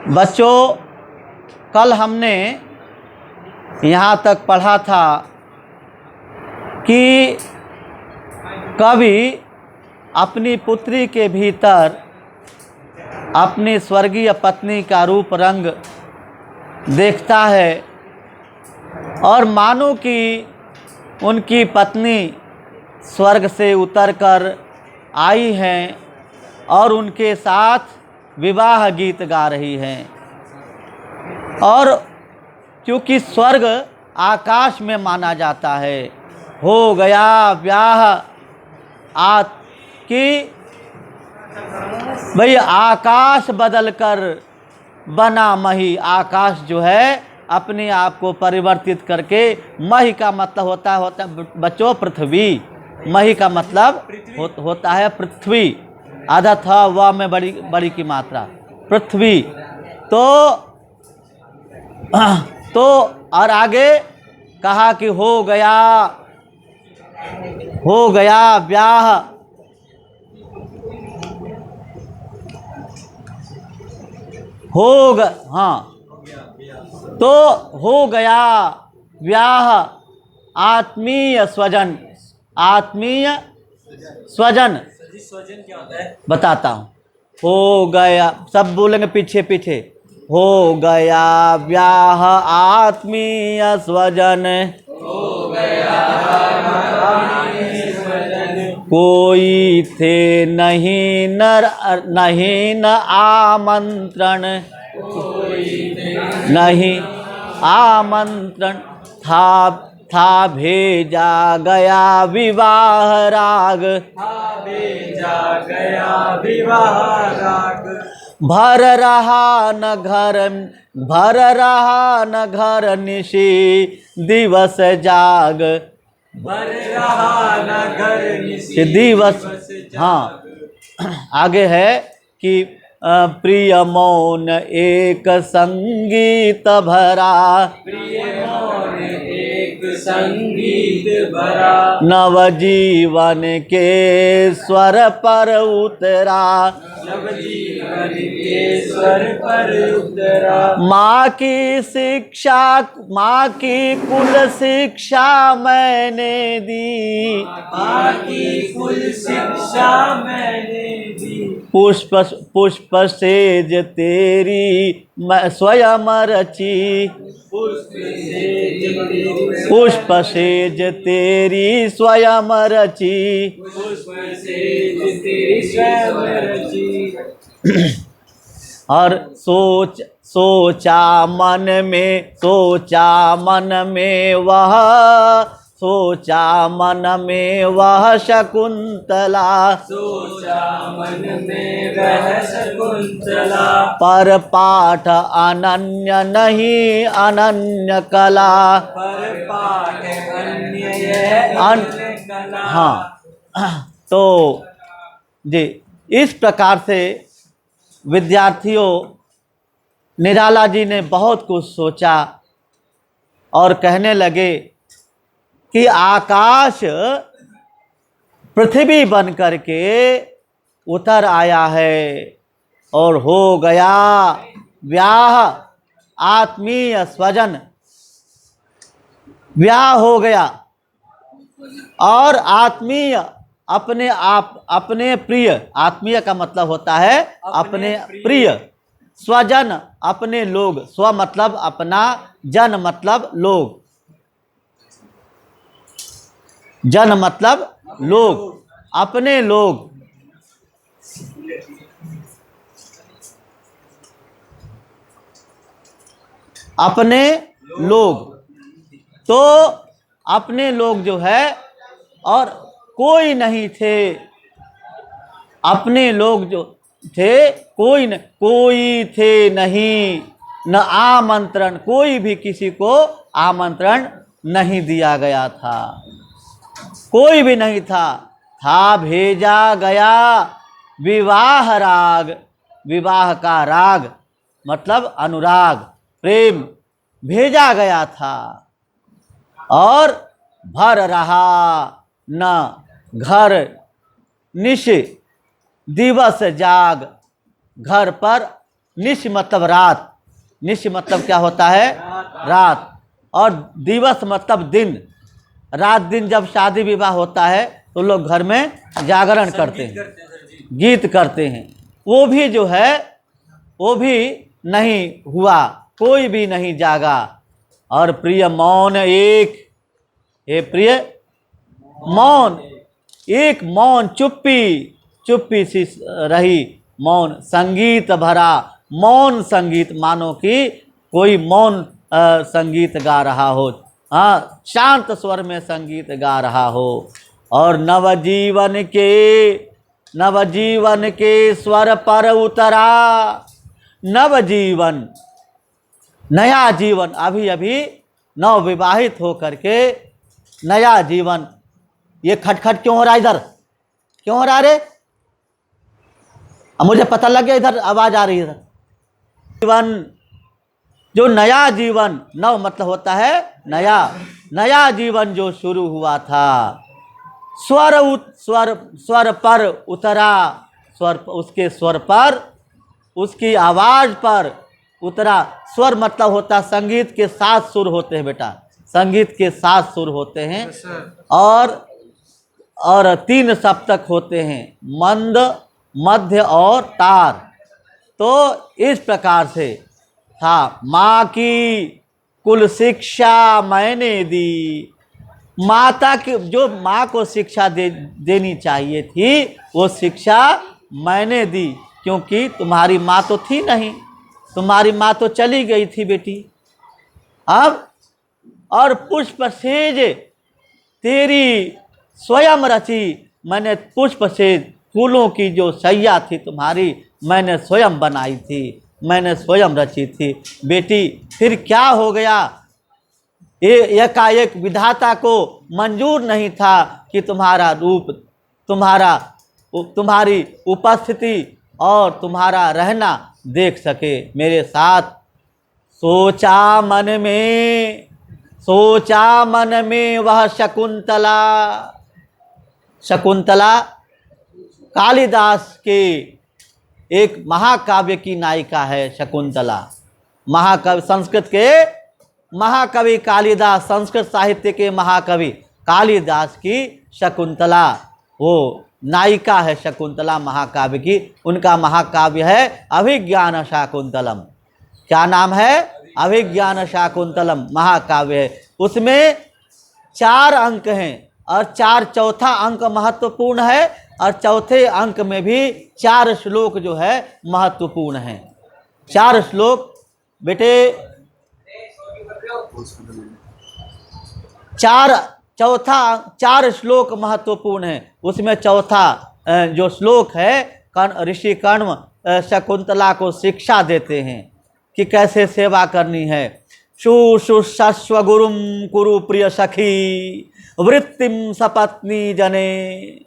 बच्चों, कल हमने यहाँ तक पढ़ा था कि कवि अपनी पुत्री के भीतर अपनी स्वर्गीय पत्नी का रूप रंग देखता है और मानो कि उनकी पत्नी स्वर्ग से उतरकर आई हैं और उनके साथ विवाह गीत गा रही हैं। और क्योंकि स्वर्ग आकाश में माना जाता है, हो गया ब्याह कि भाई आकाश बदलकर बना मही। आकाश जो है अपने आप को परिवर्तित करके, मही का मतलब होता बच्चों पृथ्वी। मही का मतलब होता है पृथ्वी। आधा था वह में बड़ी की मात्रा पृथ्वी। तो और आगे कहा कि हो गया ब्याह। तो हो गया ब्याह आत्मीय स्वजन। आत्मीय स्वजन क्या होता है बताता हूँ। हो गया, सब बोलेंगे पीछे पीछे। हो गया ब्याह आत्मीय स्वजन, हो गया आत्मीय स्वजन। कोई थे नहीं न आमंत्रण, नहीं आमंत्रण। था भेजा गया विवाह राग, भेजा गया विवाह राग। भर रहा न घर निशी दिवस जाग। भर रहा न घर निशी दिवस। हाँ, आगे है कि प्रिय मौन एक संगीत भरा, प्रिय मौन एक संगीत भरा। नवजीवन के स्वर पर उतरा, नवजीवन के स्वर पर उतरा। माँ की कुल शिक्षा मैंने दी, माँ की कुल शिक्षा मैंने दी। पुष्प सेज तेरी स्वयं रची, पुष्प सेज तेरी स्वयं रची। और सोचा मन में वह शकुंतला, सोचा मन में वह शकुंतला। पर पाठ अनन्य नहीं अनन्य कला, पर पाठ अन्य कला। हाँ, तो जी इस प्रकार से विद्यार्थियों, निराला जी ने बहुत कुछ सोचा और कहने लगे कि आकाश पृथ्वी बन करके उतर आया है और हो गया ब्याह आत्मीय स्वजन। ब्याह हो गया और आत्मीय अपने आप, अपने प्रिय। आत्मीय का मतलब होता है अपने प्रिय। स्वजन अपने लोग, स्व मतलब अपना, जन मतलब लोग, जन मतलब लोग, अपने लोग। अपने लोग, तो अपने लोग जो है और कोई नहीं थे। अपने लोग जो थे कोई थे नहीं, न आमंत्रण, कोई भी किसी को आमंत्रण नहीं दिया गया था, कोई भी नहीं था। था भेजा गया विवाह राग। विवाह का राग मतलब अनुराग, प्रेम भेजा गया था। और भर रहा न घर निश दिवस जाग। घर पर निश मतलब रात, निश मतलब क्या होता है? रात। और दिवस मतलब दिन। रात दिन जब शादी विवाह होता है तो लोग घर में जागरण करते हैं, गीत करते हैं। वो भी जो है वो भी नहीं हुआ, कोई भी नहीं जागा। और प्रिय मौन एक, हे प्रिय मौन एक, मौन चुप्पी, चुप्पी सी रही, मौन संगीत भरा। मौन संगीत मानो कि कोई मौन संगीत गा रहा हो, हाँ, शांत स्वर में संगीत गा रहा हो। और नवजीवन के स्वर पर उतरा, नवजीवन नया जीवन, अभी अभी नवविवाहित हो करके नया जीवन। ये खटखट क्यों हो रहा है? इधर क्यों हो रहा है रे? अब मुझे पता लग गया, इधर आवाज आ रही है। इधर जीवन, जो नया जीवन, नव मतलब होता है नया, नया जीवन जो शुरू हुआ था, स्वर पर उतरा, स्वर, उसके स्वर पर, उसकी आवाज पर उतरा। स्वर मतलब होता संगीत के 7 सुर होते हैं बेटा, संगीत के 7 सुर होते हैं। और 3 सप्तक होते हैं, मंद, मध्य और तार। तो इस प्रकार से था। माँ की कुल शिक्षा मैंने दी, माता की जो माँ को शिक्षा देनी चाहिए थी वो शिक्षा मैंने दी, क्योंकि तुम्हारी माँ तो थी नहीं, तुम्हारी माँ तो चली गई थी बेटी। अब और पुष्प सेज तेरी स्वयं रची, मैंने पुष्प सेज, फूलों की जो सैया थी तुम्हारी, मैंने स्वयं बनाई थी, मैंने स्वयं रची थी बेटी। फिर क्या हो गया? ये एकाएक विधाता को मंजूर नहीं था कि तुम्हारा रूप, तुम्हारी उपस्थिति और तुम्हारा रहना देख सके मेरे साथ। सोचा मन में वह शकुंतला, शकुंतला कालिदास के एक महाकाव्य की नायिका है शकुंतला। महाकवि, संस्कृत के महाकवि कालिदास, संस्कृत साहित्य के महाकवि कालिदास की शकुंतला वो नायिका है शकुंतला महाकाव्य की। उनका महाकाव्य है अभिज्ञान शाकुंतलम। क्या नाम है? अभिज्ञान शाकुंतलम महाकाव्य है। उसमें 4 अंक हैं और चौथा अंक महत्वपूर्ण है, और चौथे अंक में भी 4 श्लोक जो है महत्वपूर्ण हैं। 4 श्लोक बेटे, 4 श्लोक महत्वपूर्ण है। उसमें चौथा जो श्लोक है, ऋषि कण्व शकुंतला को शिक्षा देते हैं कि कैसे सेवा करनी है। शुश्रूषस्व गुरुम कुरु प्रिय सखी वृत्तिम सपत्नी जने,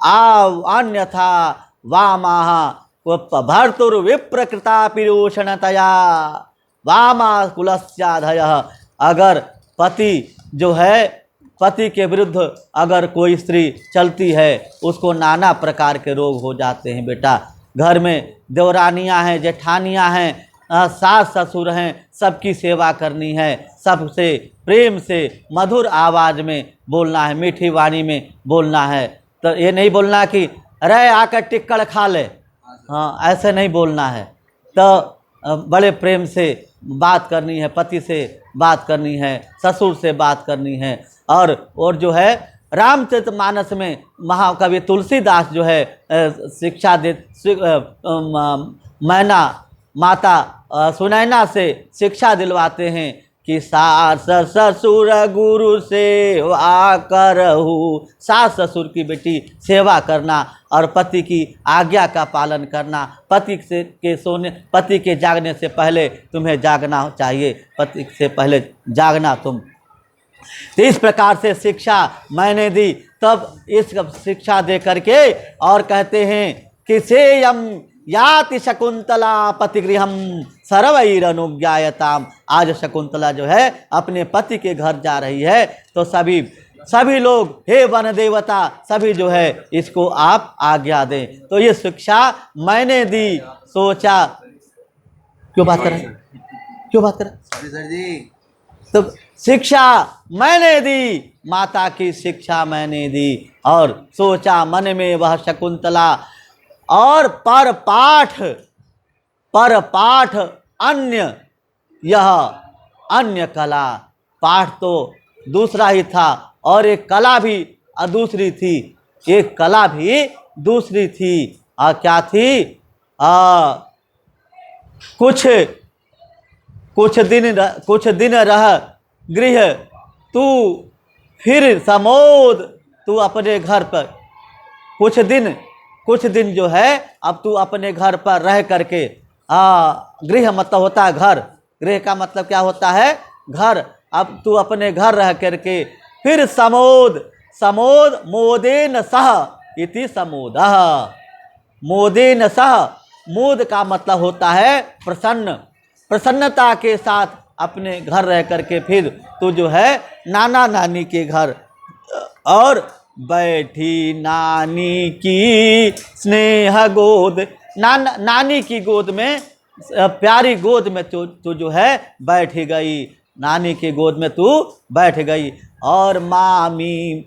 आव अन्यथा वामाह भर्तुर्विप्रकृता पिरूषणतया वामा कुलस्याधयः। अगर पति जो है, पति के विरुद्ध अगर कोई स्त्री चलती है, उसको नाना प्रकार के रोग हो जाते हैं बेटा। घर में देवरानियाँ हैं, जेठानियाँ हैं, सास ससुर हैं, सबकी सेवा करनी है, सबसे प्रेम से मधुर आवाज़ में बोलना है, मीठी वाणी में बोलना है। तो ये नहीं बोलना कि अरे आकर टिक्कड़ खा ले, हाँ, ऐसे नहीं बोलना है। तो बड़े प्रेम से बात करनी है, पति से बात करनी है, ससुर से बात करनी है। और जो है रामचरितमानस में महाकवि तुलसीदास जो है शिक्षा दे, मैना माता सुनैना से शिक्षा दिलवाते हैं कि सास ससुर गुरु सेवा करहु। सास ससुर की बेटी सेवा करना और पति की आज्ञा का पालन करना। पति के जागने से पहले तुम्हें जागना चाहिए, पति से पहले जागना तुम। तो इस प्रकार से शिक्षा मैंने दी। तब इस शिक्षा दे करके और कहते हैं कि सेयम याति शकुंतला पतिगृहम सर्वैरनुज्ञायताम। आज शकुंतला जो है अपने पति के घर जा रही है, तो सभी सभी लोग हे वन देवता सभी जो है इसको आप आज्ञा दें। तो ये शिक्षा मैंने दी, सोचा। क्यों बात कर रहे हैं, क्यों बात कर रहे सर जी। तो शिक्षा मैंने दी, माता की शिक्षा मैंने दी, और सोचा मन में वह शकुंतला। और पर पाठ अन्य, यह अन्य कला। पाठ तो दूसरा ही था और एक कला भी दूसरी थी, एक कला भी दूसरी थी। क्या थी? कुछ दिन रह गृह तू फिर समोद, तू अपने घर पर कुछ दिन जो है अब तू अपने घर पर रह करके, गृह मतलब होता है घर, गृह का मतलब क्या होता है? घर। अब तू अपने घर रह करके फिर समोद मोदेन सह इति समोदः, मोदेन सह, मोद का मतलब होता है प्रसन्नता के साथ अपने घर रह करके फिर तू जो है नाना नानी के घर, और बैठी नानी की स्नेह गोद, नानी की गोद में, प्यारी गोद में तू जो है बैठ गई, नानी की गोद में तू बैठ गई। और मामी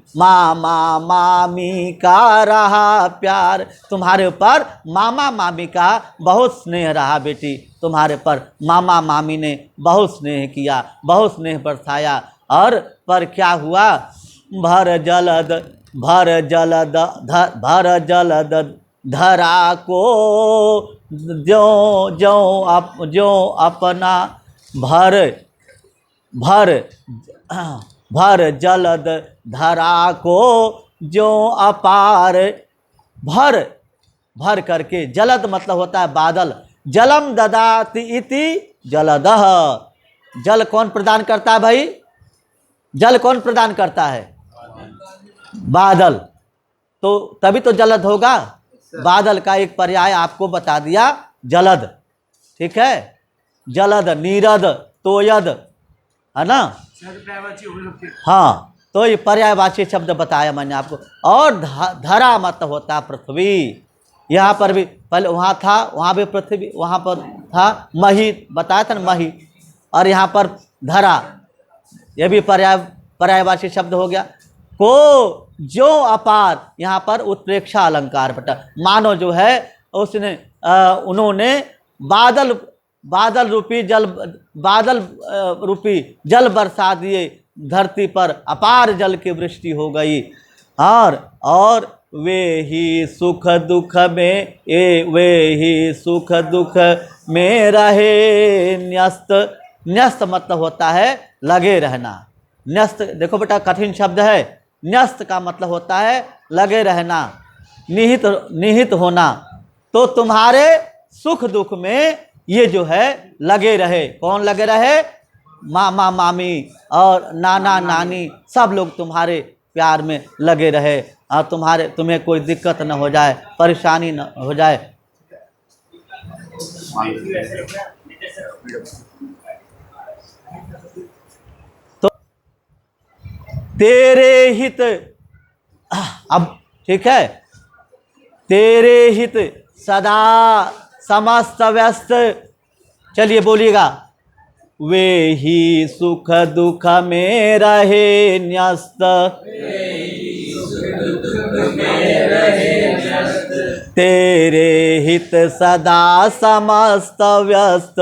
का रहा प्यार, तुम्हारे ऊपर मामा मामी का बहुत स्नेह रहा बेटी, तुम्हारे पर मामा मामी ने बहुत स्नेह किया, बहुत स्नेह बरसाया। और पर क्या हुआ? भर जलद धरा को जो अपना भर जलद धरा को जो अपार, भर करके, जलद मतलब होता है बादल, जलम ददाति इति जलदः। जल कौन प्रदान करता है भाई? जल कौन प्रदान करता है? बादल। तो तभी तो जलद होगा। बादल का एक पर्याय आपको बता दिया, जलद। ठीक है, जलद, नीरद, तोयद, है ना? हाँ, तो ये पर्यायवाची शब्द बताया मैंने आपको। और धरा मतलब होता है पृथ्वी। यहाँ पर भी पहले वहाँ था, वहाँ भी पृथ्वी, वहाँ पर था मही, बताया था ना मही, और यहाँ पर धरा, ये भी पर्यायवाची शब्द हो गया। को जो अपार, यहाँ पर उत्प्रेक्षा अलंकार बटा, मानो जो है उसने उन्होंने बादल रूपी जल बरसा दिए, धरती पर अपार जल की वृष्टि हो गई। और वे ही सुख दुख में रहे न्यस्त। न्यस्त मतलब होता है लगे रहना। न्यस्त देखो बेटा कठिन शब्द है। न्यस्त का मतलब होता है लगे रहना, निहित होना। तो तुम्हारे सुख दुख में ये जो है लगे रहे। कौन लगे रहे? मामा मामी और नाना नानी, सब लोग तुम्हारे प्यार में लगे रहे, और तुम्हें कोई दिक्कत न हो जाए, परेशानी न हो जाए। तो तेरे हित, अब ठीक है, तेरे हित सदा समस्त व्यस्त। चलिए बोलिएगा, वे ही सुख दुख में रहे न्यस्त, तेरे हित सदा समस्त व्यस्त।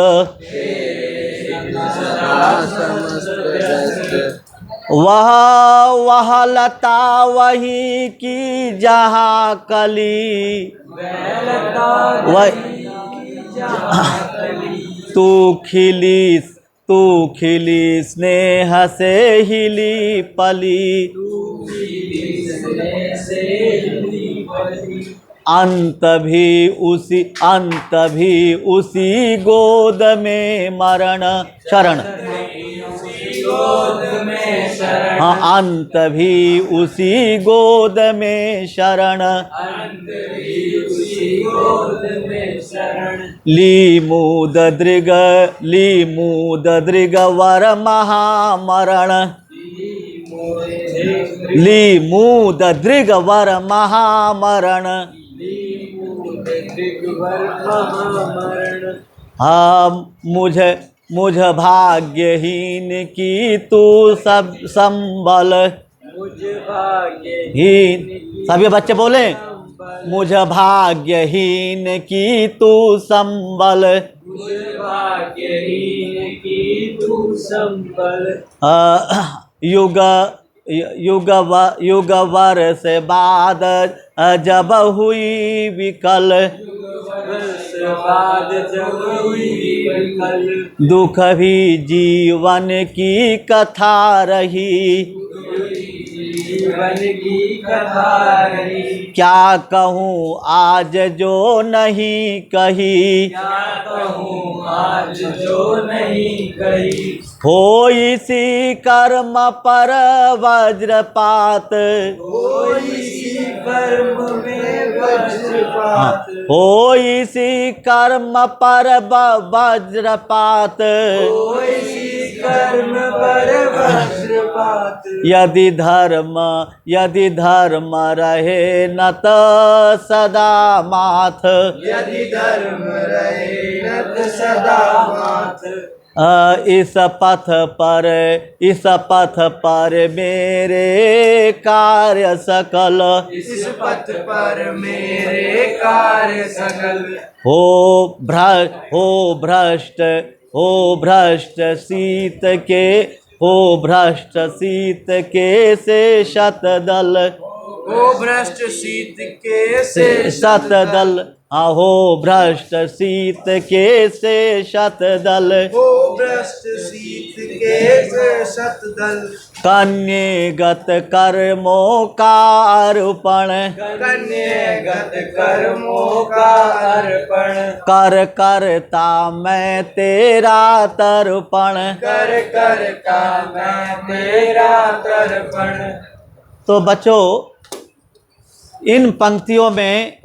वह लता वही की जहाँ कली, तू खिली स्नेह से हिली पली। अंत भी उसी गोद में मरण शरण। हाँ, अंत भी उसी गोद में शरण। ली मूद दृग वर महामरण। ली मूद दृग वर महामरण। हाँ मुझ भाग्यहीन की तू सब संबल। हीन सभी बच्चे बोले, मुझ भाग्यहीन की तू संबल। युग वर्ष बाद जब हुई विकल। दुख भी जीवन की कथा रही। क्या कहूँ आज जो नहीं कही। हो इसी कर्म पर वज्रपात। हो इसी कर्म पर वज्रपात। यदि धर्म रहे न त सदा माथ। इस पथ पर मेरे कार्य सकल। हो भ्रष्ट शीत के से शतदल। शतदल। हो भ्रष्ट शीत के से शतदल। कन्यगत कर्मों का अर्पण। कर करता मैं तेरा तर्पण। तो बच्चों, इन पंक्तियों में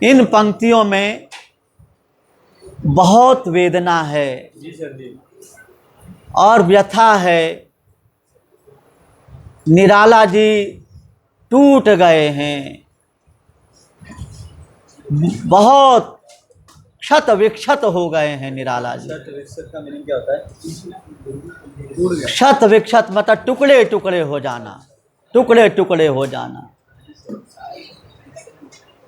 इन पंक्तियों में बहुत वेदना है और व्यथा है। निराला जी टूट गए हैं, बहुत क्षत विक्षत हो गए हैं निराला जी। का मीनिंग क्या होता है? क्षत विक्षत मतलब टुकड़े टुकड़े हो जाना, टुकड़े टुकड़े हो जाना।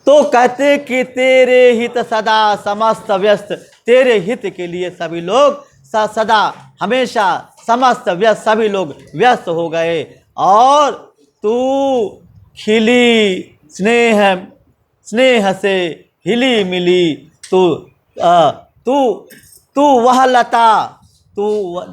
तो कहते कि तेरे हित सदा समस्त व्यस्त, तेरे हित के लिए सभी लोग सदा हमेशा समस्त व्यस्त, सभी लोग व्यस्त हो गए। और तू खिली स्नेह से हिली मिली। तू वह लता, तू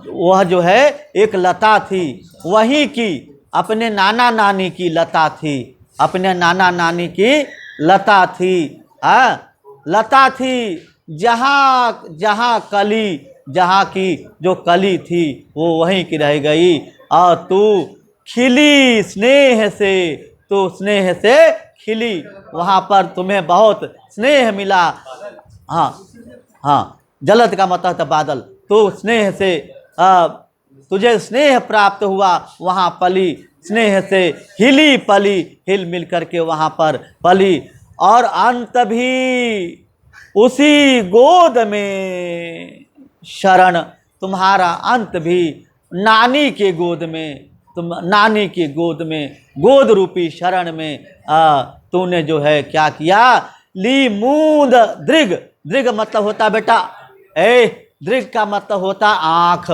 वह जो है एक लता थी, वहीं की अपने नाना नानी की लता थी, अपने नाना नानी की लता थी। लता थी जहाँ की जो कली थी वो वहीं की रह गई। और तू खिली स्नेह से, तू स्नेह से खिली, वहाँ पर तुम्हें बहुत स्नेह मिला। हाँ, जलद का मतलब था बादल। तो स्नेह से तुझे स्नेह प्राप्त हुआ, वहाँ पली, स्नेह से हिली पली, हिल मिल करके वहाँ पर पली। और अंत भी उसी गोद में शरण, तुम्हारा अंत भी नानी के गोद में, तुम नानी की गोद में, गोद रूपी शरण में तूने जो है क्या किया, ली मूंद दृग। दृग मतलब होता बेटा, दृग का मतलब होता आँख,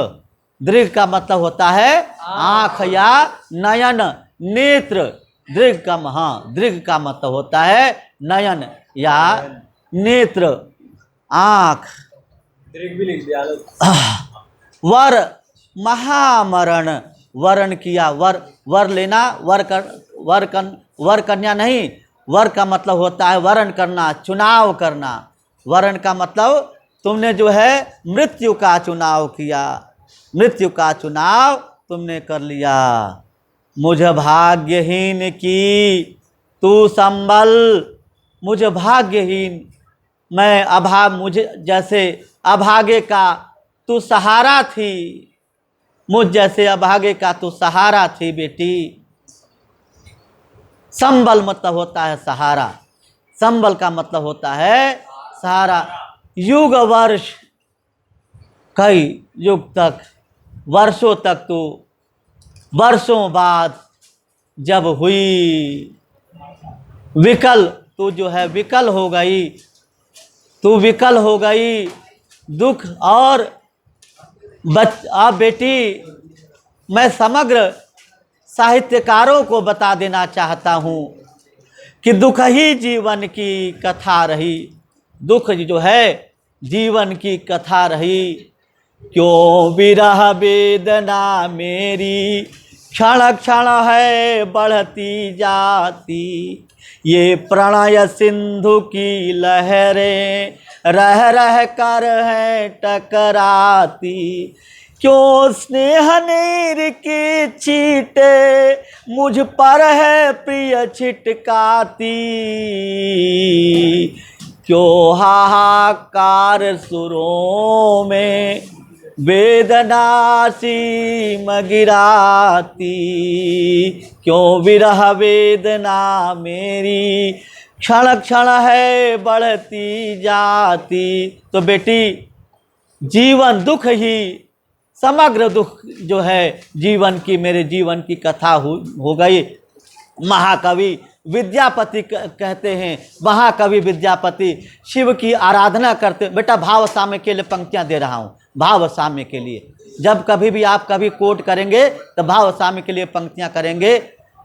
दृग का मतलब होता है आँख या नयन, नेत्र। दृग का मतलब होता है नयन या नेत्र, आँख। दृग भी लिख दिया। वर महामरण, वरण किया, वर लेना, वर कन्या नहीं। वर का मतलब होता है वरण करना, चुनाव करना। वरण का मतलब तुमने जो है मृत्यु का चुनाव किया, मृत्यु का चुनाव तुमने कर लिया। मुझ भाग्यहीन की तू संबल, मुझ भाग्यहीन, मैं मुझे जैसे अभागे का तू सहारा थी। मुझ जैसे अभागे का तू सहारा थी बेटी। संबल मतलब होता है सहारा, संबल का मतलब होता है सहारा। युग वर्ष, कई युग तक, वर्षों तक तू, वर्षों बाद जब हुई विकल, तू जो है विकल हो गई, तू विकल हो गई दुख और अब बेटी मैं समग्र साहित्यकारों को बता देना चाहता हूँ कि दुख ही जीवन की कथा रही, दुख जो है जीवन की कथा रही। क्यों विरह वेदना मेरी क्षण क्षण है बढ़ती जाती, ये प्रणय सिंधु की लहरें रह रह कर है टकराती। क्यों स्नेह नीर की छींटे मुझ पर है प्रिय छिटकाती, क्यों हाहाकार सुरों में वेदना सीम गिराती, क्यों विरह वेदना मेरी क्षण क्षण है बढ़ती जाती। तो बेटी जीवन दुख ही, समग्र दुख जो है जीवन की, मेरे जीवन की कथा हो गई। महाकवि विद्यापति कहते हैं, महाकवि विद्यापति शिव की आराधना करते। बेटा भाव साम्य के लिए पंक्तियां दे रहा हूँ, भाव साम्य के लिए। जब कभी भी आप कभी कोट करेंगे तो भाव साम्य के लिए पंक्तियां करेंगे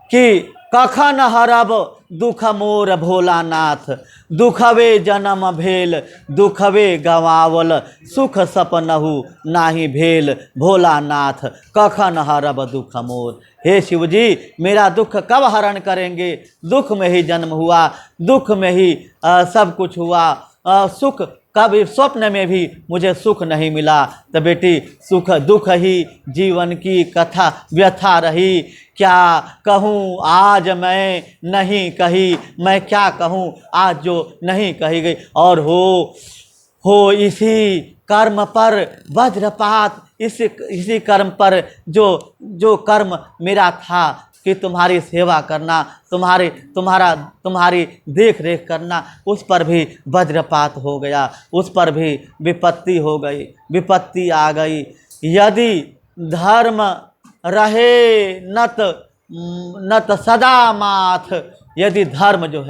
कि कखन हरब दुख मोर भोलानाथ, दुखवे जन्म भेल दुखवे गवावल, सुख सपनहु नाही भेल भोलानाथ, कखन हरब दुख मोर। हे शिव जी मेरा दुख कब हरण करेंगे, दुख में ही जन्म हुआ, दुख में ही सब कुछ हुआ, सुख कभी स्वप्न में भी मुझे सुख नहीं मिला। तो बेटी सुख दुख ही जीवन की कथा व्यथा रही। क्या कहूँ आज मैं नहीं कही, मैं क्या कहूँ आज जो नहीं कही गई। और हो इसी कर्म पर वज्रपात, इसी कर्म पर जो कर्म मेरा था कि तुम्हारी सेवा करना, तुम्हारी देख रेख करना, उस पर भी वज्रपात हो गया, उस पर भी विपत्ति हो गई, विपत्ति आ गई। यदि धर्म रहे नत सदा माथ, यदि धर्म जो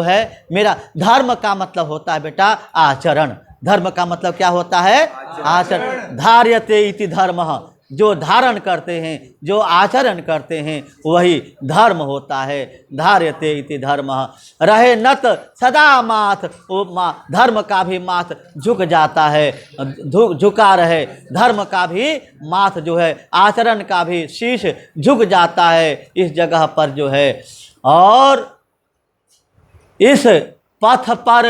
है मेरा, धर्म का मतलब होता है बेटा आचरण। धर्म का मतलब क्या होता है? आचरण। धार्यते इति धर्मः, जो धारण करते हैं, जो आचरण करते हैं वही धर्म होता है। धार्यते इति धर्मः। रहे नत सदा माथ, धर्म का भी माथ झुक जाता है, झुका रहे। धर्म का भी माथ जो है, आचरण का भी शीश झुक जाता है इस जगह पर जो है। और इस पथ पर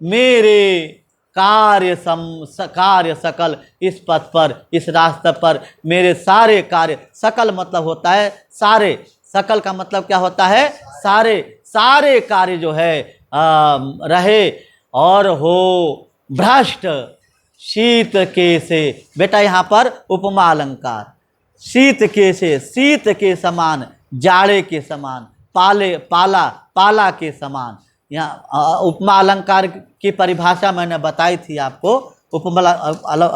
मेरे कार्य सकल, इस पथ पर, इस रास्ते पर मेरे सारे कार्य, सकल मतलब होता है सारे, सकल का मतलब क्या होता है? सारे कार्य जो है रहे। और हो भ्रष्ट शीत के से, बेटा यहाँ पर उपमा अलंकार, शीत के से, शीत के समान, जाड़े के समान, पाला के समान। यहाँ उपमा अलंकार की परिभाषा मैंने बताई थी आपको। उपमा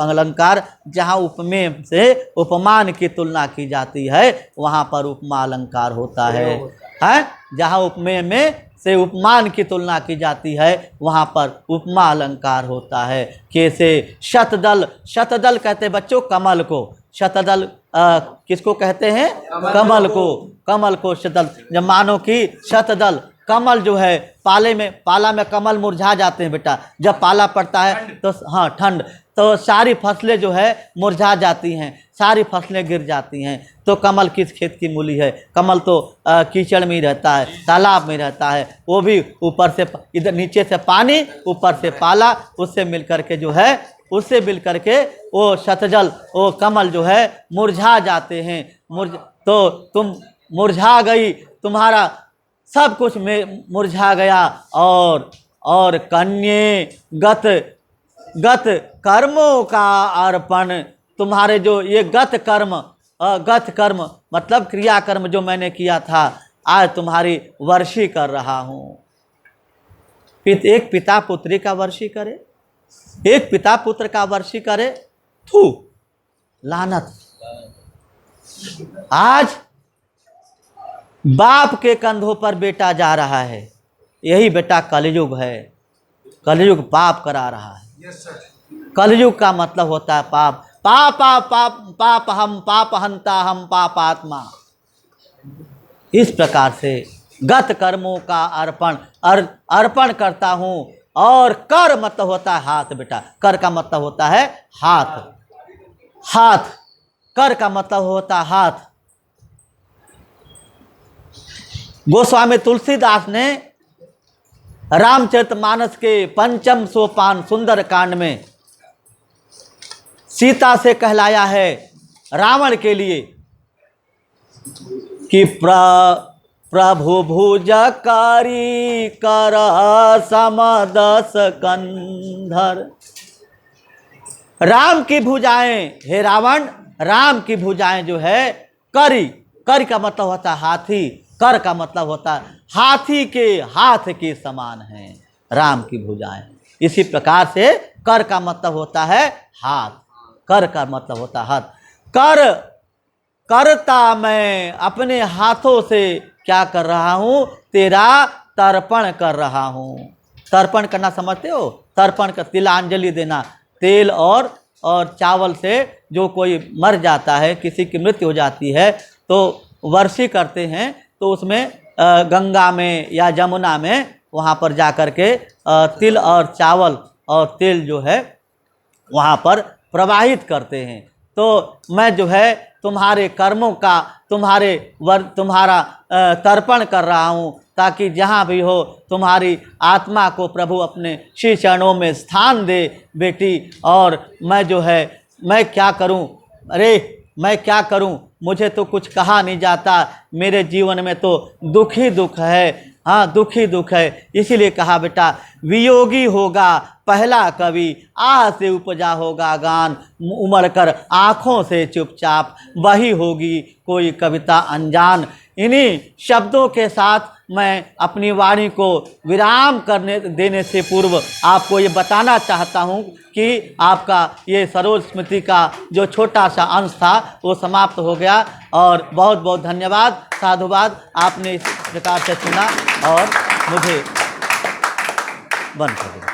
अलंकार जहाँ उपमेय से उपमान की तुलना की जाती है वहाँ पर उपमा अलंकार होता है। जहाँ उपमेय में से उपमान की तुलना की जाती है वहाँ पर उपमा अलंकार होता है। कैसे? शतदल, शतदल कहते हैं बच्चों कमल को। शतदल किसको कहते हैं? कमल को। कमल को शतदल, जब मानो कि शतदल कमल जो है पाला में कमल मुरझा जाते हैं बेटा। जब पाला पड़ता है तो हाँ ठंड, तो सारी फसलें जो है मुरझा जाती हैं, सारी फसलें गिर जाती हैं। तो कमल किस खेत की मूली है? कमल तो कीचड़ में ही रहता है, तालाब में रहता है। वो भी ऊपर से, इधर नीचे से पानी, ऊपर से पाला, उससे मिल करके जो है, उससे मिल करके वो शतजल, वो कमल जो है मुरझा जाते हैं। तो तुम मुरझा गई, तुम्हारा सब कुछ में मुरझा गया। और कन्ये गत कर्मों का अर्पण तुम्हारे जो ये गत कर्म मतलब क्रियाकर्म जो मैंने किया था, आज तुम्हारी वर्षी कर रहा हूँ। एक पिता पुत्री का वर्षी करे, एक पिता पुत्र का वर्षी करे, थू लानत। आज बाप के कंधों पर बेटा जा रहा है, यही बेटा कलयुग है। कलयुग पाप करा रहा है। कलयुग का मतलब होता है पाप। पाप पाप पाप पाप हम पाप हंता हम पापात्मा। इस प्रकार से गत कर्मों का अर्पण करता हूँ। और कर मतलब होता है हाथ बेटा, कर का मतलब होता है हाथ। हाथ, कर का मतलब होता है हाथ। गोस्वामी तुलसीदास ने रामचरितमानस के 5वें सोपान सुंदर कांड में सीता से कहलाया है रावण के लिए कि प्रभु भुजकारी कर समदस कंधर। राम की भुजाएं, हे रावण, राम की भुजाएं जो है करी, कर का मतलब होता है हाथी, कर का मतलब होता है हाथी के हाथ के समान है राम की भुजाएं। इसी प्रकार से कर का मतलब होता है हाथ, कर का मतलब होता है हाथ। करता मैं अपने हाथों से क्या कर रहा हूँ, तेरा तर्पण कर रहा हूँ। तर्पण करना समझते हो? तर्पण कर तिलांजलि देना। तेल और चावल से जो कोई मर जाता है, किसी की मृत्यु हो जाती है तो वर्षी करते हैं, तो उसमें गंगा में या जमुना में वहाँ पर जा कर के तिल और चावल और तेल जो है वहाँ पर प्रवाहित करते हैं। तो मैं जो है तुम्हारे कर्मों का तुम्हारा तर्पण कर रहा हूँ, ताकि जहाँ भी हो तुम्हारी आत्मा को प्रभु अपने श्री चरणों में स्थान दे बेटी। और मैं जो है मैं क्या करूँ, अरे मैं क्या करूँ, मुझे तो कुछ कहा नहीं जाता, मेरे जीवन में तो दुख ही दुख है। हाँ, दुख ही दुख है। इसीलिए कहा बेटा, वियोगी होगा पहला कवि, आह से उपजा होगा गान, उमड़ कर आँखों से चुपचाप, वही होगी कोई कविता अनजान। इन्हीं शब्दों के साथ मैं अपनी वाणी को विराम देने से पूर्व आपको ये बताना चाहता हूँ कि आपका ये सरोज स्मृति का जो छोटा सा अंश था वो समाप्त हो गया। और बहुत बहुत धन्यवाद, साधुवाद, आपने इस प्रकार से सुना और मुझे बंद कर दिया।